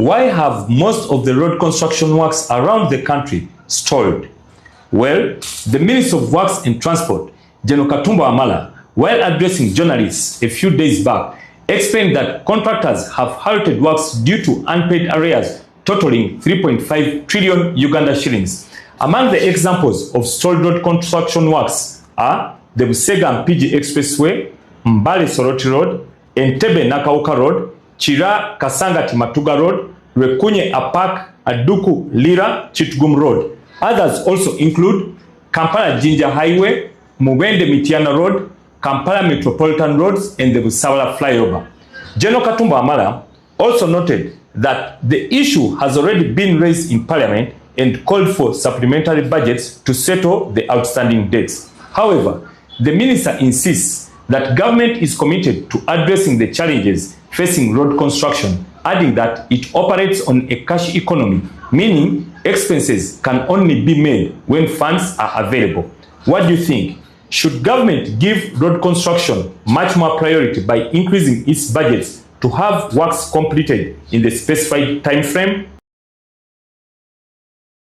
Why have most of the road construction works around the country stalled? Well, the Minister of Works and Transport, General Katumba Wamala, while addressing journalists a few days back, explained that contractors have halted works due to unpaid arrears totaling 3.5 trillion Uganda shillings. Among the examples of stalled road construction works are the Busega Mpigi Expressway, Mbale Soroti Road, Entebbe Nakauka Road, Chira Kasangati Matuga Road, Rwekunye Apak Aduku Lira Chitgum Road. Others also include Kampala Jinja Highway, Mubende Mitiana Road, Kampala Metropolitan Roads, and the Busawala Flyover. General Katumba Wamala also noted that the issue has already been raised in Parliament and called for supplementary budgets to settle the outstanding debts. However, the minister insists that government is committed to addressing the challenges facing road construction, adding that it operates on a cash economy, meaning expenses can only be made when funds are available. What do you think? Should government give road construction much more priority by increasing its budgets to have works completed in the specified time frame?